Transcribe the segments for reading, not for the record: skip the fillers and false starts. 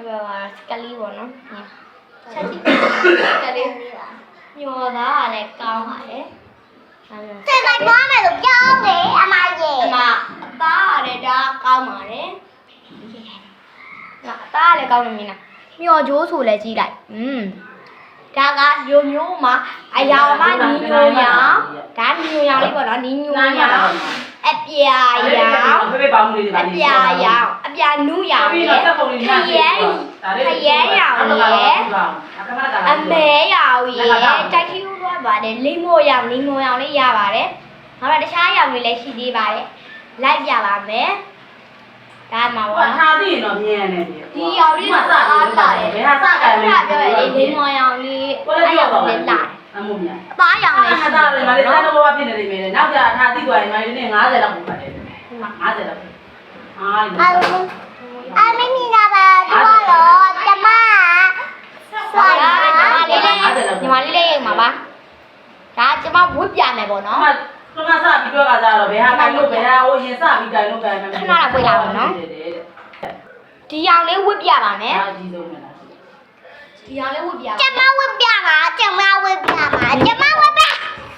ပြောပါကလေးပေါ့နော်ချက်စီကလေးညော်သားကလည်းကောင်းပါတယ်စိတ်လိုက်သွားမယ်လို့ပြောတယ်အမကြီးအမအသားကလည်းဒါကောင်းပါတယ်အသားကလည်းကောင်းနေမင်းလားမျော်ကြိုးဆိုလည်းကြီးလိုက်ဒါကမျိုးမှာအယောင်မှနီညိုရောင်ဒါနီညိုရောင်လေးပေါ့နော်နီညိုရောင်အပြာရောင်အပြာရောင်အပြာနူးရောင်ခရဲရောင်လေအမဲရောင်ရေတိုက်ခီးလို့ပြောပါတယ်လိမ္မော်ရောင်လေးရပါတယ်နောက်တော့တခြားရောင်တွေလည်းရှိသေးပါတယ်လိုက်ပြပါမယ်ဒါမှမဟုတ်ထားသိရင်တော့မြင်ရတယ်ဒီရောင်လေးကစားပါတယ်ဘယ်ဟာစကန်လဲပြောရလေလိမ္မော်ရောင်လေးအဲ့ရောင်လေးလာအမှုမြအသားရောင်လေးရှိတယ်မလေးစားတော့ဘာဖြစ်နေလိမ့်မယ်နောက်ကြထားသိသွားရင်မလေးနဲ့50လောက်ပို့ပါတယ်50လောက်အမမီနာပါတော့ကျမဆွာညီမလေးလေးရိတ်မှာပါဒါကျမဝတ်ပြမယ်ပေါ့နော်ခဏစပြီးပြောကြတာတော့ဘယ်ဟာကိုလို့ဘယ်ဟာဟိုရင်စပြီးတိုင်လို့တိုင်မယ်ခဏတော့ပြေးလာပါနော်ဒီရောင်လေးဝတ်ပြပါမယ်အကြီးဆုံးပဲလားဒီရောင်လေးဝတ်ပြကျမဝတ်ပြပါကျမဝတ်ပြ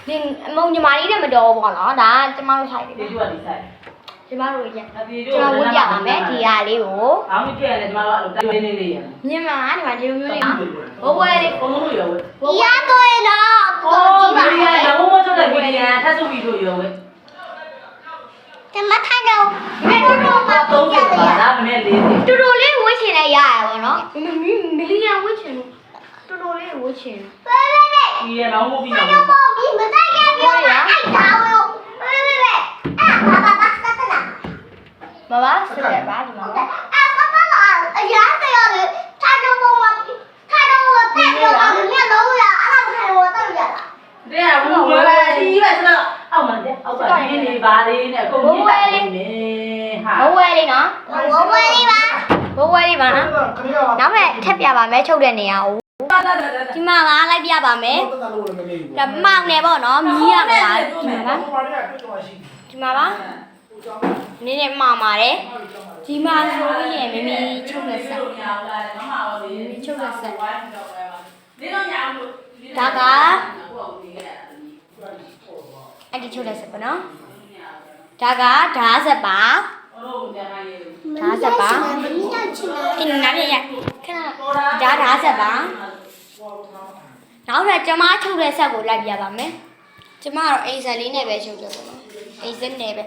ဒီမုံညီမလေးနဲ့မတော်ဘူးပေါ့နော်ဒါကျမတို့ဆိုင်တယ်ဒီလိုကဒီဆိုင်ကျမတို့ရက်ကျမဝတ်ပြပါမယ်ဒီဟာလေးကိုအောင်းပြည့်ရတယ်ကျမတို့အဲ့လိုတိုင်းနေနေရမြင်မှာဒီမှာဒီလိုမျိုးလေးဘဝလေးဘုံလို့ရောဝဲဒီရတော့ရတော့ကိုကြီးပါလေဘုံမချုပ်တဲ့ဗီဒီယိုထပ်စုပြီးလို့ရောဝဲကျမထိုင်တော့ဒီလိုမျိုးမှာ30ပါလားမင်း40တူတူလေးဝှချင်လိုက်ရရပါတော့မီလီယံဝှချင်လို့တူတူလေးဝှချင်ဒီရတော့မဟုတ်ပြီနော်ဒီမတိုင်ရပြောတာအဲ့ဒါဝဲဘာစတဲ့ပါဒီမှာအရာတရားလေထိုင်တော့ဘုံမှာထိုင်တော့တက်ပြောတာမြတ်လို့ရအဲ့ဒါထိုင်တော့တက်ရတာတဲ့ဘူးဝဲဒီပဲဆိုတော့အောက်မှာတဲ့အောက်ကရင်းနေပါလေးနဲ့အကုန်ကြီးတိုင်နေဟာဘဝလေးနော်ဘဝလေးပါနော်နောက်မဲ့ထပ်ပြပါမယ်ချုပ်တဲ့နေရာကိုဒီမှာကလိုက်ပြပါမယ်ဒါမောင်နေပေါ့နော်မီးရမလားဒီမှာပါနည်းနည်းမှားပါတယ်ဒီမှာဆိုရင်မမီချုပ်လက်ဆက်ချုပ်လက်ဆက်ဒါကအဲ့ဒီချုပ်လက်ဆက်ပေါ့နော်ဒါကဓာတ်ဆက်ပါဓာတ်ဆက်ပါဒီနားရခဏဓာတ်ဆက်ပါနောက်ထပ်ကျမချုပ်လက်ဆက်ကိုလိုက်ပြပါမယ်ကျမကတော့အိမ်ဆက်လေးနဲ့ပဲချုပ်တယ်ပေါ့နော်အိမ်ဆက်နဲ့ပဲ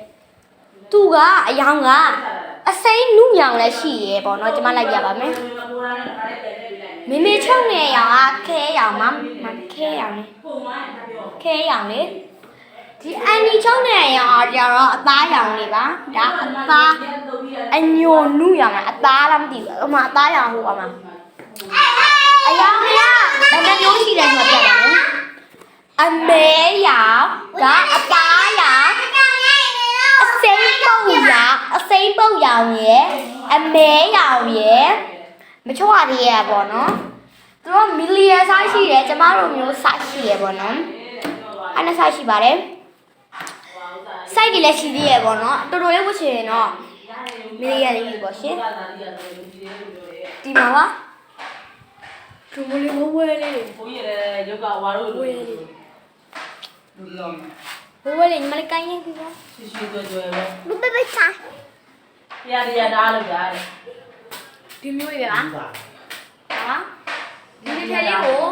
သူကအယောင်ကအစိမ်းနုရောင်လည်းရှိရဲပေါ့နော်ကျမလိုက်ပြပါမယ်မေမေချုပ်နေရောင်ကခဲရောင်မခဲရောင်လေခဲရောင်လေဒီအန်ဒီချုပ်နေရောင်ကျတော့အသားရောင်လေးပါဒါအသားအညိုနုရောင်အသားလားမသိဘူးအမအသားရောင်ဟိုအမအယောင်ကဘယ်နှမျိုးရှိလဲဆိုတော့ပြပါမယ်အမဲရောင်ကအသားရောင်အစိမ်းပုတ်ရောင်ရဲ့အမဲရောင်ရဲ့မချို့ရသေးရပေါ့နော်သူတို့မီလီယံ size ရှိတယ်ကျမတို့မျိုး size ရှိရပေါ့နော်အဲ့ဒါ size ရှိပါတယ် size တွေလည်းရှိသေးရပေါ့နော်တော်တော်လေးဝှချင်တော့မီလီယံလေးပေါ့ရှင်ဒီမှာပါဒူမလေးဝဲလေးဘိုးရရုပ်ကဝါတို့လိုလူလောင်းဝဲလေးညီမလေးကိုင်းရင်ပြီပါရှိကြွယ်ပဲဘယ်ပဲချာရတာလို့ရတယ်ဒီမျိုးတွေပါဟာဒီတစ်ထည်လေးကို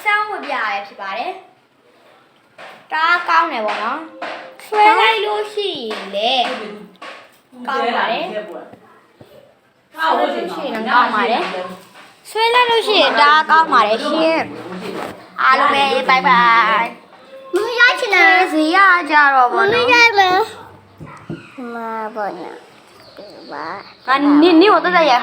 စောင်းဝပြရဖြစ်ပါတယ်တားကောင်းတယ်ပေါ့နော်ဆွဲလိုက်လို့ရှိရင်လေကောင်းပါတယ်ကောင်းလို့ရှိရင်ကောင်းပါတယ်ဆွဲလိုက်လို့ရှိရင်တားကောင်းပါတယ်ရှင်အားလုံးပဲဘိုင်ဘိုင်မရချင်တယ်ဇီရကြတော့ပေါ့နော်မရမယ်မပါနဲ့ဘာကနေကိုတက်တက်ရ